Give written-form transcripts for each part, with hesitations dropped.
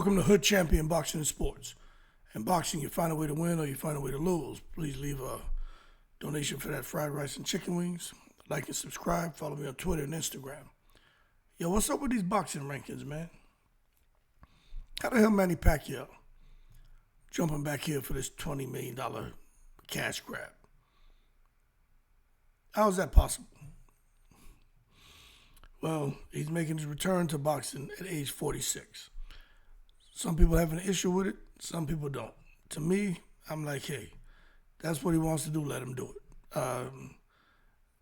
Welcome to Hood Champion Boxing and Sports. In boxing, you find a way to win or you find a way to lose. Please leave a donation for that fried rice and chicken wings. Like and subscribe. Follow me on Twitter and Instagram. Yo, what's up with these boxing rankings, man? How the hell Manny Pacquiao jumping back here for this $20 million cash grab? How is that possible? Well, he's making his return to boxing at age 46. Some people have an issue with it. Some people don't. To me, I'm like, hey, that's what he wants to do. Let him do it.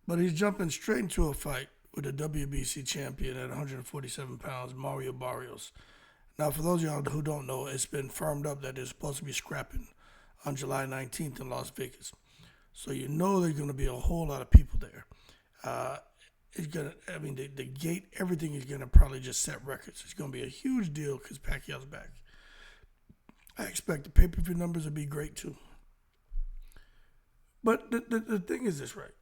But he's jumping straight into a fight with the WBC champion at 147 pounds, Mario Barrios. Now, for those of y'all who don't know, it's been firmed up that they're supposed to be scrapping on July 19th in Las Vegas. So you know there's going to be a whole lot of people there. The gate, everything is going to probably just set records. It's going to be a huge deal because Pacquiao's back. I expect the pay-per-view numbers will be great too. But the thing is this, right?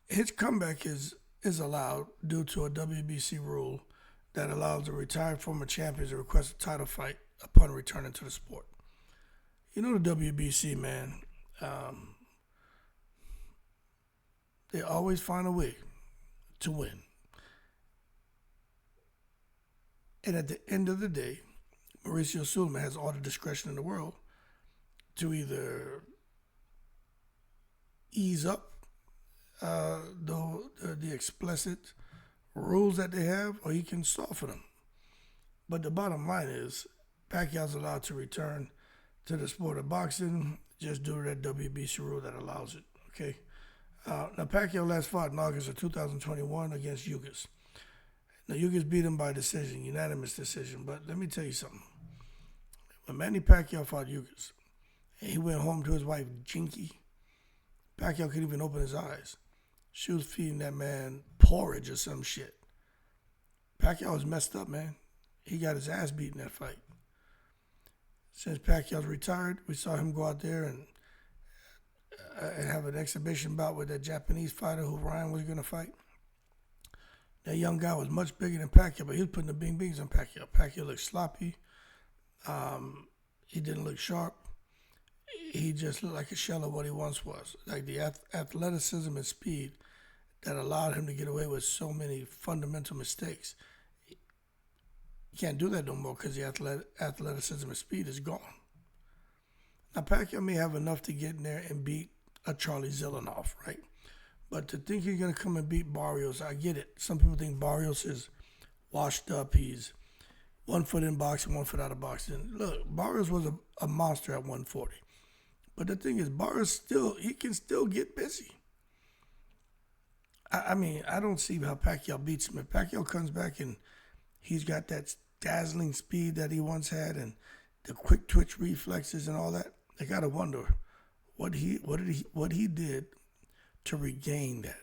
His comeback is allowed due to a WBC rule that allows a retired former champion to request a title fight upon returning to the sport. You know the WBC, man, they always find a way to win. And at the end of the day, Mauricio Sulaiman has all the discretion in the world to either ease up the explicit rules that they have, or he can soften them. But the bottom line is, Pacquiao's allowed to return to the sport of boxing just due to that WBC rule that allows it, okay? Now, Pacquiao last fought in August of 2021 against Ugas. Now, Ugas beat him by decision, unanimous decision. But let me tell you something. When Manny Pacquiao fought Ugas, and he went home to his wife, Jinky, Pacquiao couldn't even open his eyes. She was feeding that man porridge or some shit. Pacquiao was messed up, man. He got his ass beat in that fight. Since Pacquiao's retired, we saw him go out there and have an exhibition bout with that Japanese fighter who Ryan was going to fight. That young guy was much bigger than Pacquiao, but he was putting the bing bings on Pacquiao. Pacquiao looked sloppy. He didn't look sharp. He just looked like a shell of what he once was. Like the athleticism and speed that allowed him to get away with so many fundamental mistakes. You can't do that no more because the athleticism and speed is gone. Now, Pacquiao may have enough to get in there and beat a Charlie Zelenoff, right? But to think he's going to come and beat Barrios, I get it. Some people think Barrios is washed up. He's 1 foot in boxing, 1 foot out of boxing. Look, Barrios was a monster at 140. But the thing is, Barrios he can still get busy. I mean, I don't see how Pacquiao beats him. If Pacquiao comes back and he's got that dazzling speed that he once had and the quick twitch reflexes and all that, I gotta wonder what he did to regain that.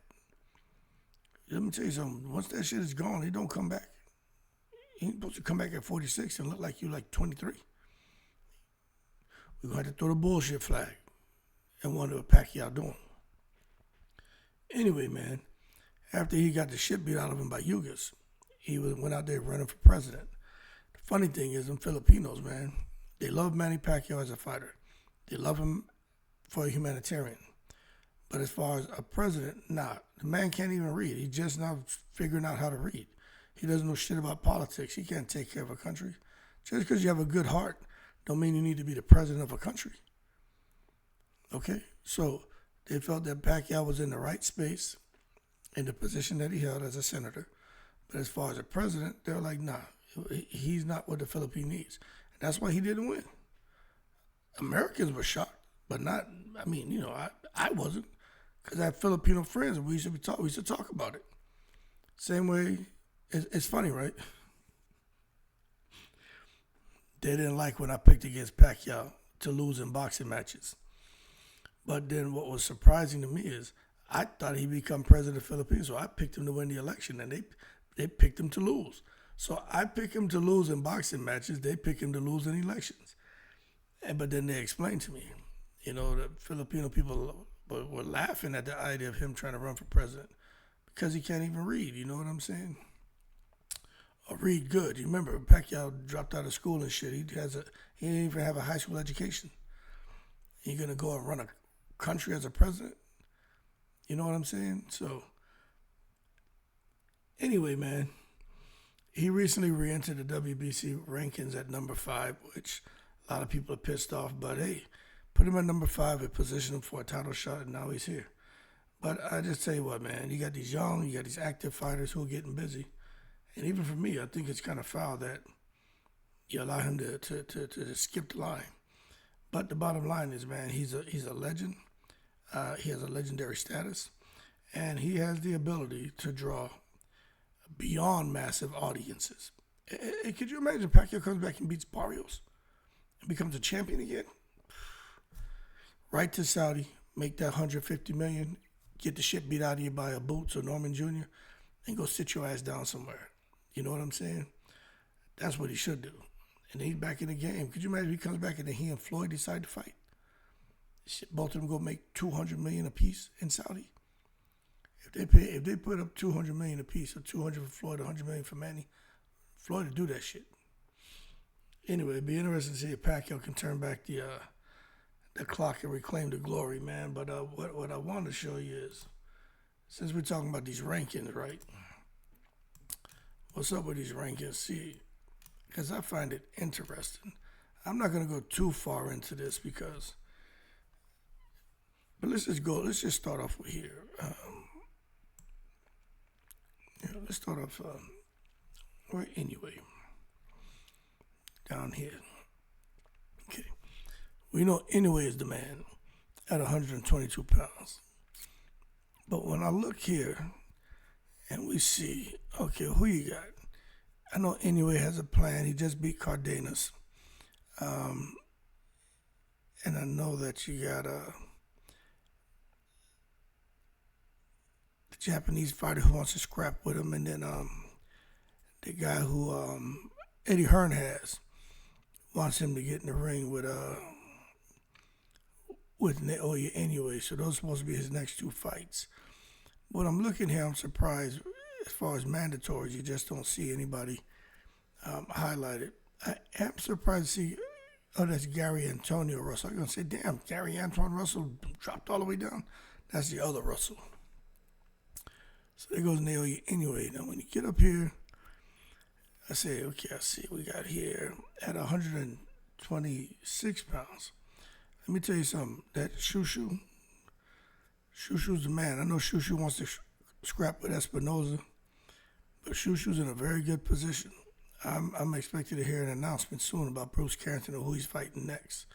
Let me tell you something. Once that shit is gone, he don't come back. He ain't supposed to come back at 46 and look like you like 23. We're going to have to throw the bullshit flag and wonder what Pacquiao doing. Anyway, man, after he got the shit beat out of him by Ugas, he went out there running for president. The funny thing is, them Filipinos, man, they love Manny Pacquiao as a fighter. They love him for a humanitarian. But as far as a president, nah. The man can't even read. He's just now figuring out how to read. He doesn't know shit about politics. He can't take care of a country. Just because you have a good heart don't mean you need to be the president of a country. Okay? So they felt that Pacquiao was in the right space in the position that he held as a senator. But as far as a president, they're like, nah, he's not what the Philippines needs. And that's why he didn't win. Americans were shocked, but not, I wasn't. Because I have Filipino friends and we used to talk about it. Same way, it's funny, right? They didn't like when I picked against Pacquiao to lose in boxing matches. But then what was surprising to me is I thought he'd become president of the Philippines, so I picked him to win the election, and they picked him to lose. So I pick him to lose in boxing matches, they pick him to lose in elections. But then they explained to me, the Filipino people were laughing at the idea of him trying to run for president because he can't even read, you know what I'm saying? read good. You remember Pacquiao dropped out of school and shit. He didn't even have a high school education. You're gonna go and run a country as a president? You know what I'm saying? So anyway, man, he recently re-entered the WBC rankings at number 5, which a lot of people are pissed off. But hey, put him at number 5 and position him for a title shot, and now he's here. But I just tell you what, man, you got these young, you got these active fighters who are getting busy. And even for me, I think it's kind of foul that you allow him to skip the line. But the bottom line is, man, he's a legend. He has a legendary status, and he has the ability to draw beyond massive audiences. Could you imagine Pacquiao comes back and beats Barrios and becomes a champion again? Right to Saudi, make that $150 million, get the shit beat out of you by a Boots or Norman Jr., and go sit your ass down somewhere. You know what I'm saying? That's what he should do. And he's back in the game. Could you imagine if he comes back and then he and Floyd decide to fight? Shit, both of them go make $200 million apiece in Saudi. If they put up $200 million apiece, or $200 for Floyd, $100 million for Manny, Floyd would do that shit. Anyway, it'd be interesting to see if Pacquiao can turn back the clock and reclaim the glory, man. But what I want to show you is, since we're talking about these rankings, right? What's up with these rankings? See, because I find it interesting. I'm not going to go too far into this because, but let's just start off with here. Let's start off, or anyway, down here. Okay. We know Anyway is the man at 122 pounds. But when I look here and we see, okay, who you got? I know Anyway has a plan. He just beat Cardenas. And I know that you got the Japanese fighter who wants to scrap with him, and then the guy who Eddie Hearn has wants him to get in the ring with Naoya Anyway. So those are supposed to be his next 2 fights. But I'm looking here, I'm surprised as far as mandatories, you just don't see anybody highlighted. I am surprised to see, that's Gary Antonio Russell. I'm going to say, damn, Gary Antoine Russell dropped all the way down. That's the other Russell. So there goes Naoya Anyway. Now, when you get up here, I say, okay, I see we got here at 126 pounds. Let me tell you something. That Shushu's the man. I know Shushu wants to scrap with Espinoza, but Shushu's in a very good position. I'm expecting to hear an announcement soon about Bruce Carrington or who he's fighting next.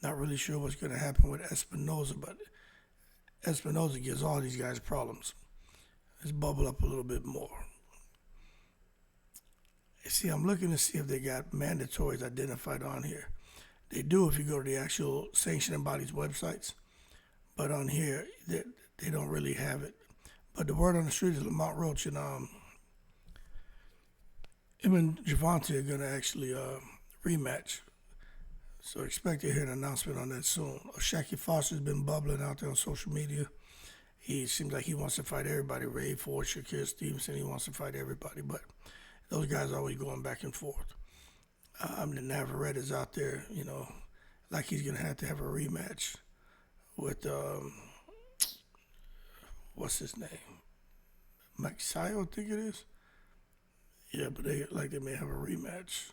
Not really sure what's going to happen with Espinoza, but Espinoza gives all these guys problems. Let's bubble up a little bit more. See, I'm looking to see if they got mandatories identified on here. They do if you go to the actual sanctioning bodies websites. But on here, they don't really have it. But the word on the street is Lamont Roach and him and Javante are going to actually rematch. So expect to hear an announcement on that soon. Shaqy Foster's been bubbling out there on social media. He seems like he wants to fight everybody. Ray Ford, Shakir Stevenson, he wants to fight everybody. But those guys are always going back and forth. The Navarrete is out there, like he's going to have a rematch with, what's his name? Mike Sayo, I think it is. Yeah, but they may have a rematch.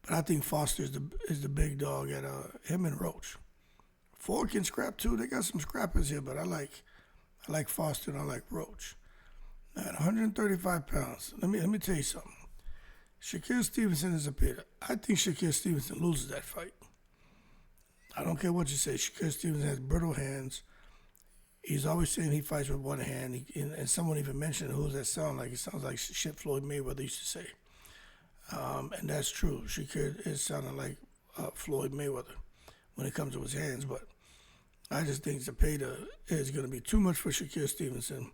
But I think Foster is the big dog at him and Roach. Ford can scrap too. They got some scrappers here, but I like Foster and I like Roach. Now, at 135 pounds, let me tell you something. Shakir Stevenson is a pit. I think Shakir Stevenson loses that fight. I don't care what you say. Shakir Stevenson has brittle hands. He's always saying he fights with one hand. And someone even mentioned, who does that sound like? It sounds like shit Floyd Mayweather used to say. And that's true. Shakir is sounding like Floyd Mayweather when it comes to his hands. But I just think Zepeda is going to be too much for Shakir Stevenson.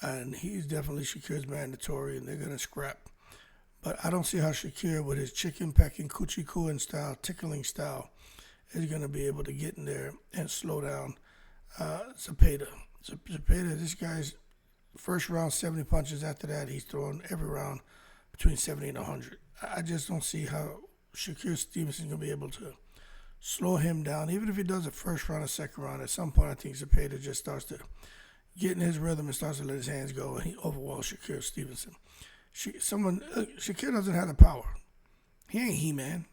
And he's definitely Shakir's mandatory, and they're going to scrap. But I don't see how Shakir, with his chicken pecking, coochie cooing style, tickling style, is going to be able to get in there and slow down Zepeda. Zepeda, this guy's First round, 70 punches. After that, he's throwing every round between 70 and 100. I just don't see how Shakur Stevenson's going to be able to slow him down. Even if he does a first round or second round, at some point I think Zepeda just starts to get in his rhythm and starts to let his hands go, and he overwhelms Shakur Stevenson. Shakur doesn't have the power. He ain't He-Man.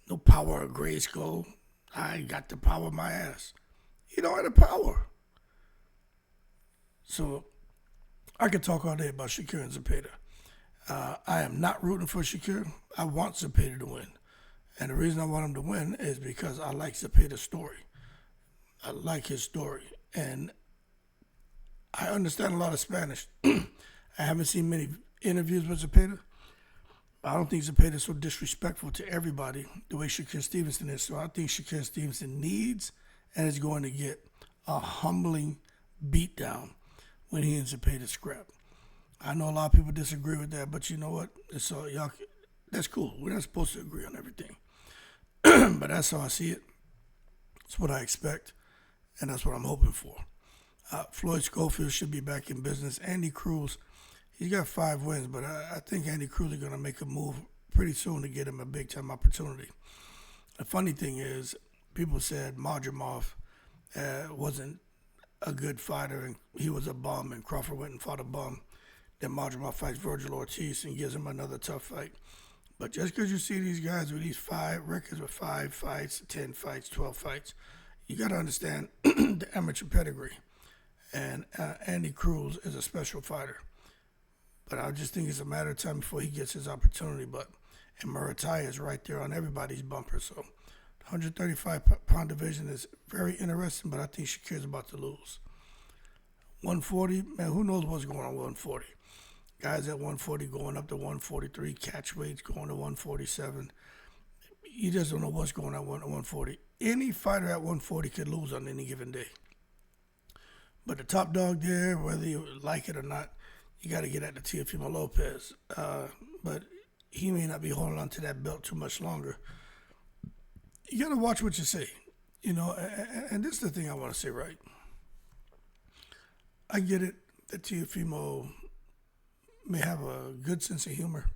No power of Grayskull. I got the power of my ass. He don't have the power. So I could talk all day about Shakur and Zepeda. I am not rooting for Shakur. I want Zepeda to win. And the reason I want him to win is because I like Zepeda's story. I like his story. And I understand a lot of Spanish. I haven't seen many interviews with Zepeda. I don't think Zepeda is so disrespectful to everybody the way Shakur Stevenson is. So I think Shakur Stevenson needs and is going to get a humbling beatdown when he and Zepeda scrap. I know a lot of people disagree with that, but you know what? It's all y'all. That's cool. We're not supposed to agree on everything, but that's how I see it. It's what I expect, and that's what I'm hoping for. Floyd Schofield should be back in business. Andy Cruz, he's got 5 wins, but I think Andy Cruz is going to make a move pretty soon to get him a big-time opportunity. The funny thing is, people said Madrimov wasn't a good fighter, and he was a bum, and Crawford went and fought a bum. Then Madrimov fights Virgil Ortiz and gives him another tough fight. But just because you see these guys with these 5 records with 5 fights, 10 fights, 12 fights, you got to understand the amateur pedigree. And Andy Cruz is a special fighter. But I just think it's a matter of time before he gets his opportunity. And Murataya is right there on everybody's bumper. So the 135-pound division is very interesting, but I think Shakir's about to lose. 140, man, who knows what's going on with 140? Guys at 140 going up to 143, catch weights going to 147. You just don't know what's going on at 140. Any fighter at 140 could lose on any given day. But the top dog there, whether you like it or not, you got to get at the Teofimo Lopez. But he may not be holding on to that belt too much longer. You got to watch what you say. You know, and this is the thing I want to say, right? I get it that Teofimo may have a good sense of humor.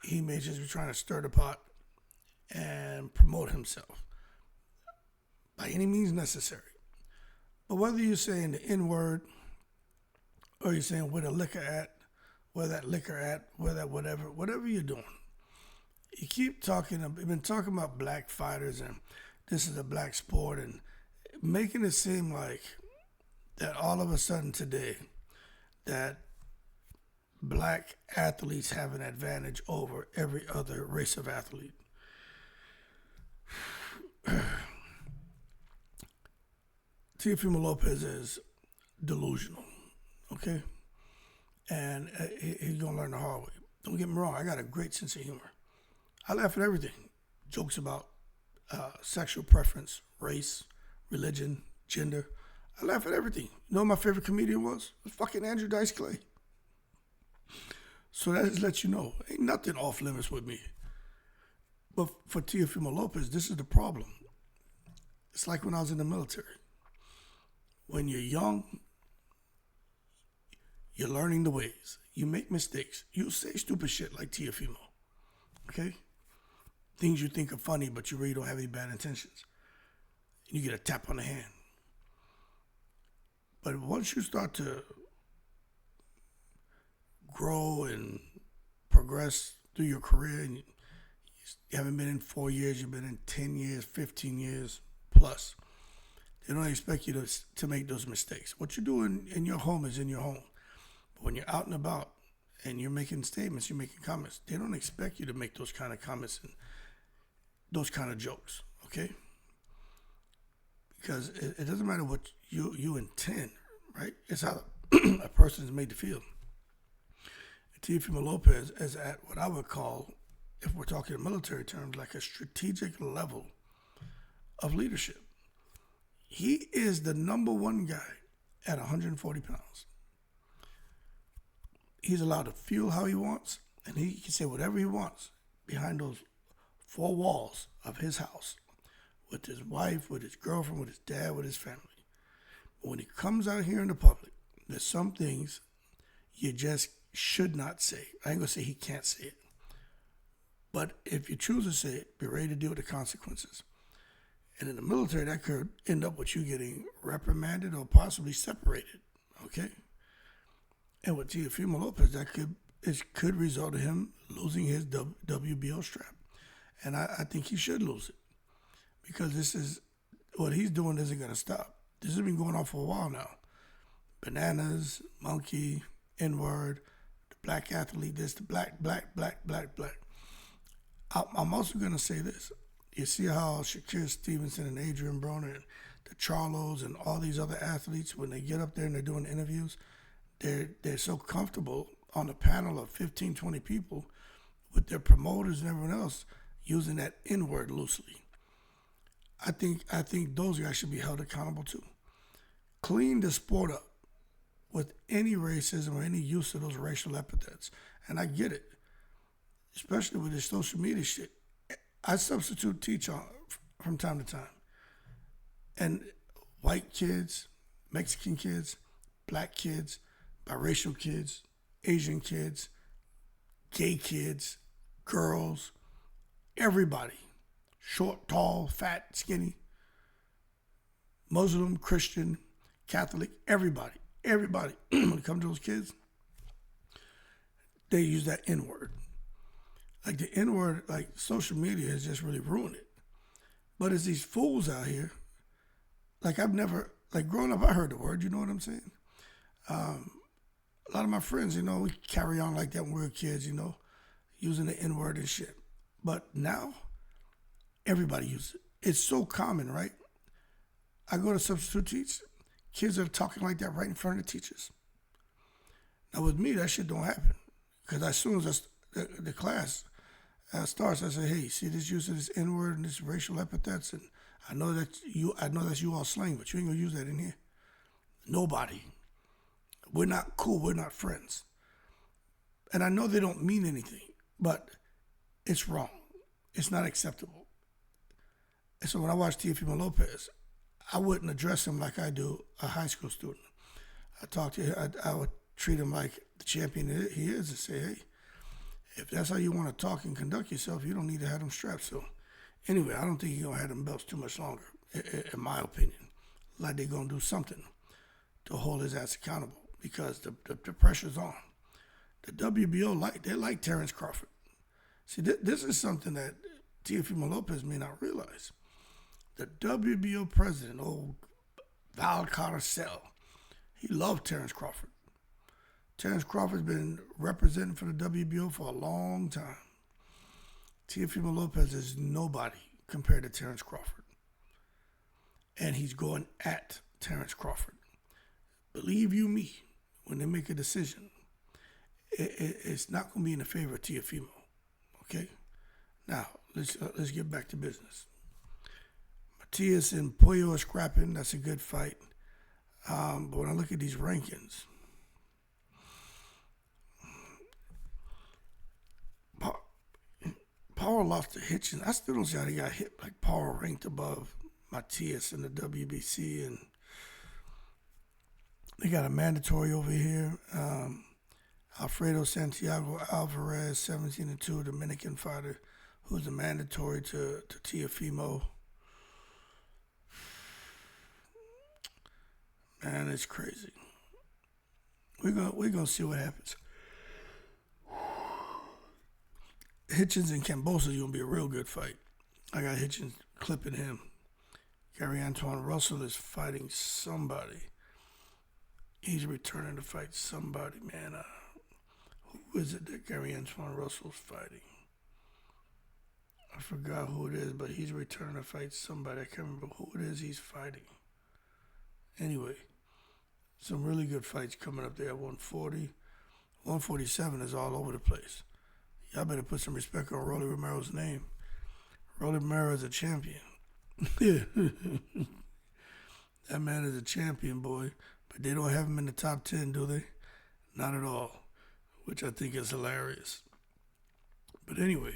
He may just be trying to stir the pot and promote himself by any means necessary. But whether you're saying the N-word or you're saying where the liquor at, where that liquor at, where that whatever you're doing, you keep talking, you've been talking about black fighters and this is a black sport and making it seem like that all of a sudden today that black athletes have an advantage over every other race of athlete. Teofimo Lopez is delusional, okay? And he's going to learn the hard way. Don't get me wrong, I got a great sense of humor. I laugh at everything. Jokes about sexual preference, race, religion, gender. I laugh at everything. You know what my favorite comedian was? It was fucking Andrew Dice Clay. So that just lets you know, ain't nothing off limits with me. But for Teofimo Lopez, this is the problem. It's like when I was in the military. When you're young, you're learning the ways. You make mistakes. You say stupid shit like Teofimo. Okay? Things you think are funny, but you really don't have any bad intentions. You get a tap on the hand. But once you start to grow and progress through your career, and you haven't been in 4 years, you've been in 10 years, 15 years plus, they don't expect you to make those mistakes. What you do in your home is in your home. But when you're out and about and you're making statements, you're making comments, they don't expect you to make those kind of comments and those kind of jokes, okay? Because it doesn't matter what you intend, right? It's how a person is made to feel. Teofimo Lopez is at what I would call, if we're talking in military terms, like a strategic level of leadership. He is the number one guy at 140 pounds. He's allowed to feel how he wants, and he can say whatever he wants behind those 4 walls of his house, with his wife, with his girlfriend, with his dad, with his family. But when he comes out here in the public, There's some things you just should not say. I ain't gonna say he can't say it. But if you choose to say it, be ready to deal with the consequences. And in the military, that could end up with you getting reprimanded or possibly separated. Okay? And with Teofimo Lopez, it could result in him losing his WBO strap. And I think he should lose it. Because this is what he's doing isn't gonna stop. This has been going on for a while now. Bananas, monkey, N-word, the black athlete, this, the black. I'm also going to say this. You see how Shakir Stevenson and Adrian Broner and the Charlos and all these other athletes, when they get up there and they're doing interviews, they're so comfortable on a panel of 15, 20 people with their promoters and everyone else using that N-word loosely. I think those guys should be held accountable too. Clean the sport up with any racism or any use of those racial epithets. And I get it, especially with this social media shit. I substitute teach from time to time. And white kids, Mexican kids, black kids, biracial kids, Asian kids, gay kids, girls, everybody. Short, tall, fat, skinny, Muslim, Christian, Catholic, everybody, when it comes to those kids, they use that N-word. Like the N-word, like social media has just really ruined it. But it's these fools out here, like I've never, like growing up, I heard the word, you know what I'm saying? A lot of my friends, we carry on like that when we were kids, using the N-word and shit. But now, everybody uses it. It's so common, right? I go to substitute teach. Kids are talking like that right in front of the teachers. Now with me, that shit don't happen. Because as soon as the class starts, I say, hey, see this use of this N-word and this racial epithets, and I know that's you all slang, but you ain't gonna use that in here. Nobody. We're not cool, we're not friends. And I know they don't mean anything, but it's wrong. It's not acceptable. And so when I watch Teofimo Lopez, I wouldn't address him like I do a high school student. I would treat him like the champion he is and say, hey, if that's how you want to talk and conduct yourself, you don't need to have them strapped. So anyway, I don't think you're going to have them belts too much longer, in my opinion. Like they're going to do something to hold his ass accountable because the pressure's on. The WBO, they like Terrence Crawford. See, this is something that Teofimo Lopez may not realize. The WBO president, old Val Carcel, he loved Terrence Crawford. Terrence Crawford's been representing for the WBO for a long time. Teofimo Lopez is nobody compared to Terrence Crawford. And he's going at Terrence Crawford. Believe you me, when they make a decision, it's not going to be in the favor of Teofimo. Okay? Now, let's get back to business. Matias and Pollo are scrapping. That's a good fight. But when I look at these rankings, Power lost to Hitchens. I still don't see how they got hit. Like Power ranked above Matias in the WBC, and they got a mandatory over here. Alfredo Santiago Alvarez, 17-2, Dominican fighter, who's a mandatory to Teofimo. Man, it's crazy. We're gonna see what happens. Hitchens and Cambosa is gonna be a real good fight. I got Hitchens clipping him. Gary Antoine Russell is fighting somebody. He's returning to fight somebody, man. Who is it that Gary Antoine Russell's fighting? I forgot who it is, but he's returning to fight somebody. I can't remember who it is he's fighting. Anyway, some really good fights coming up there at 140. 147 is all over the place. Y'all better put some respect on Rolly Romero's name. Rolly Romero is a champion. That man is a champion, boy. But they don't have him in the top 10, do they? Not at all, which I think is hilarious. But anyway,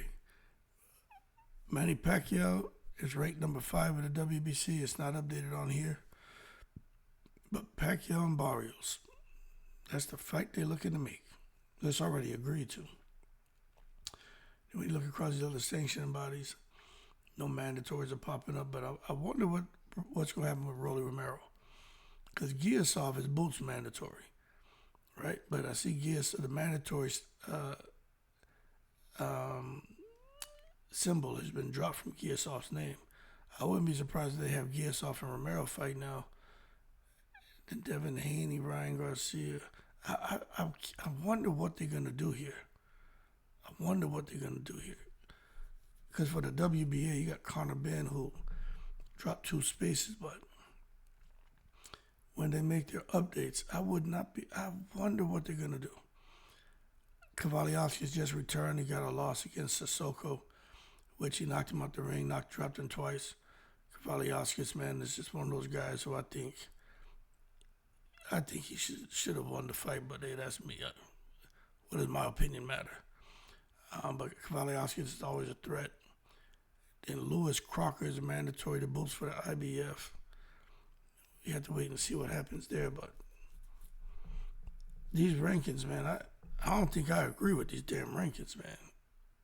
Manny Pacquiao is ranked number 5 in the WBC. It's not updated on here. But Pacquiao and Barrios, That's the fight they're looking to make. That's already agreed to. And when you look across these other sanctioning bodies, no mandatories are popping up. But I wonder what's going to happen with Rolly Romero. Because Giasov is boots mandatory, right? But I see the mandatory symbol has been dropped from Giasov's name. I wouldn't be surprised if they have Giasov and Romero fight now. Then Devin Haney, Ryan Garcia. I wonder what they're going to do here. Because for the WBA, you got Conor Benn, who dropped 2 spaces, but when they make their updates, I wonder what they're going to do. Kavaliowski's just returned. He got a loss against Sissoko, which he knocked him out the ring, dropped him twice. Kavaliowski's, man, is just one of those guys who I think he should have won the fight, but hey, that's me. What does my opinion matter? But Kavaliowski is always a threat. Then Lewis Crocker is a mandatory to boost for the IBF. You have to wait and see what happens there. But these rankings, man, I don't think I agree with these damn rankings, man.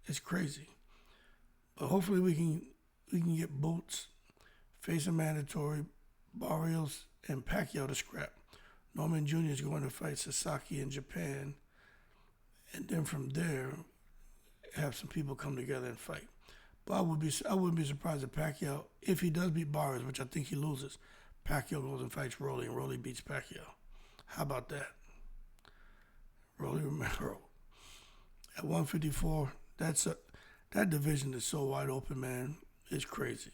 It's crazy. But hopefully we can get Boots facing mandatory, Barrios and Pacquiao to scrap. Norman Jr. is going to fight Sasaki in Japan, and then from there have some people come together and fight. But I wouldn't be surprised if Pacquiao, if he does beat Barrios, which I think he loses, Pacquiao goes and fights Rolly, and Rolly beats Pacquiao. How about that? Rolly Romero at 154. That division is so wide open, man. It's crazy.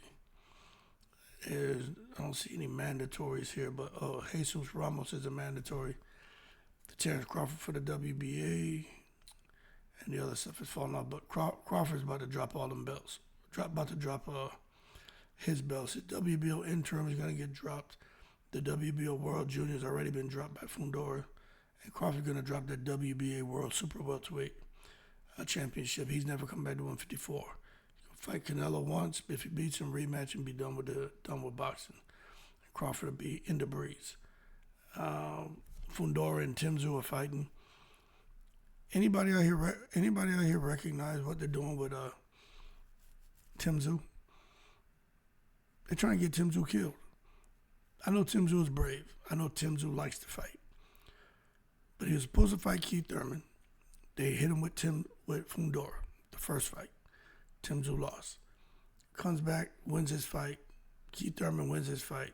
I don't see any mandatories here, but Jesus Ramos is a mandatory. The Terrence Crawford for the WBA, and the other stuff is falling off. But Crawford's about to drop all them belts. About to drop his belts. His WBO interim is going to get dropped. The WBO World Junior has already been dropped by Fundora. And Crawford's going to drop that WBA World Super Welterweight Championship. He's never come back to 154. He'll fight Canelo once. If he beats him, rematch and be done with boxing. And Crawford will be in the breeze. Fundora and Tim Tszyu are fighting. Anybody out here recognize what they're doing with Tim Tszyu? They're trying to get Tim Tszyu killed. I know Tim Tszyu is brave. I know Tim Tszyu likes to fight. But he was supposed to fight Keith Thurman. They hit him with Fundora, the first fight. Tim Tszyu lost. Comes back, wins his fight. Keith Thurman wins his fight.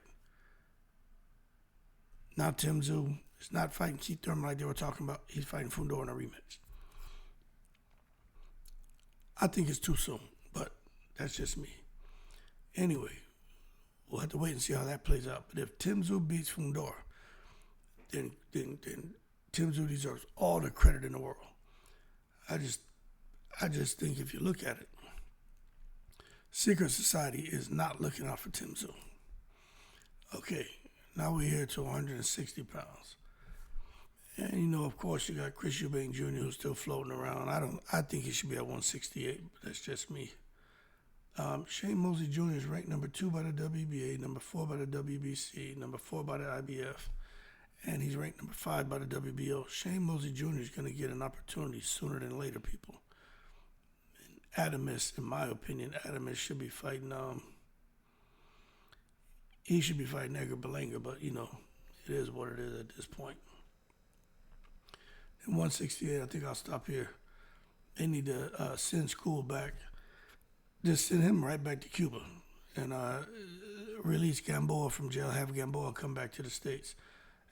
Now Tim Tszyu is not fighting Keith Thurman like they were talking about. He's fighting Fundora in a rematch. I think it's too soon, but that's just me. Anyway, we'll have to wait and see how that plays out. But if Tim Tszyu beats Fundora, then Tim Tszyu deserves all the credit in the world. I just think if you look at it, Secret Society is not looking out for Tim Tszyu. Okay, now we're here to 160 pounds. And, of course, you got Chris Eubank Jr., who's still floating around. I think he should be at 168, but that's just me. Shane Mosley Jr. is ranked number 2 by the WBA, number 4 by the WBC, number 4 by the IBF, and he's ranked number 5 by the WBO. Shane Mosley Jr. is going to get an opportunity sooner than later, people. And Adamus, in my opinion, should be fighting, he should be fighting Edgar Berlanga, but, it is what it is at this point. In 168, I think I'll stop here. They need to send School back. Just send him right back to Cuba and release Gamboa from jail, have Gamboa come back to the States,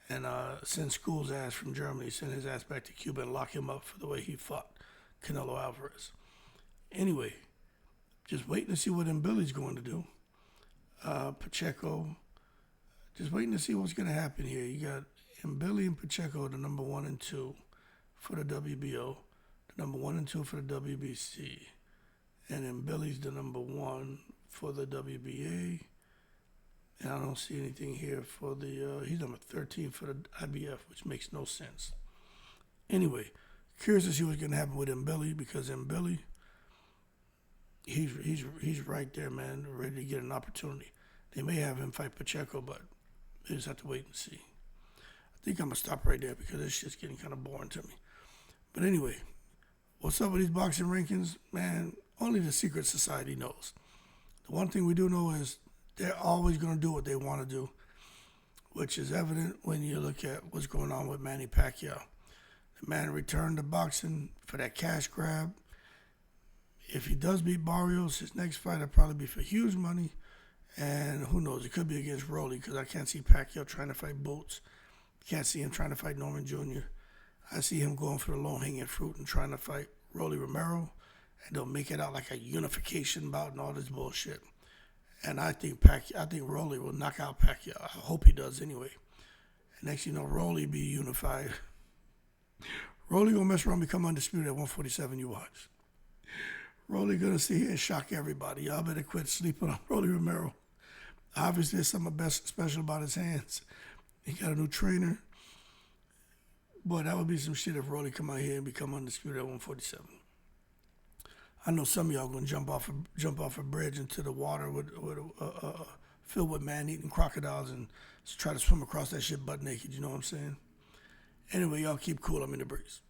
and send School's ass from Germany, send his ass back to Cuba and lock him up for the way he fought Canelo Alvarez. Anyway, just waiting to see what Mbili's going to do. Pacheco, just waiting to see what's going to happen here. You got Mbili and Pacheco, the number 1 and 2 for the WBO, the number 1 and 2 for the WBC, and Mbili's the number 1 for the WBA. And I don't see anything here for he's number 13 for the IBF, which makes no sense. Anyway, curious to see what's going to happen with Mbili, because Mbili, he's right there, man, ready to get an opportunity. They may have him fight Pacheco, but they just have to wait and see. I think I'm going to stop right there because this shit's getting kind of boring to me. But anyway, what's up with these boxing rankings? Man, only the secret society knows. The one thing we do know is they're always going to do what they want to do, which is evident when you look at what's going on with Manny Pacquiao. The man returned to boxing for that cash grab. If he does beat Barrios, his next fight will probably be for huge money. And who knows, it could be against Rolly because I can't see Pacquiao trying to fight Boots. Can't see him trying to fight Norman Jr. I see him going for the low-hanging fruit and trying to fight Rolly Romero. And they'll make it out like a unification bout and all this bullshit. And I think Rolly will knock out Pacquiao. I hope he does anyway. And next you know, Rolly be unified. Rolly gonna mess around and become undisputed at 147, you watch. Rolly gonna sit here and shock everybody. Y'all better quit sleeping on Rolly Romero. Obviously, there's something special about his hands. He got a new trainer. Boy, that would be some shit if Rolly come out here and become undisputed at 147. I know some of y'all gonna jump off a bridge into the water filled with man-eating crocodiles and try to swim across that shit butt naked. You know what I'm saying? Anyway, y'all keep cool. I'm in the breeze.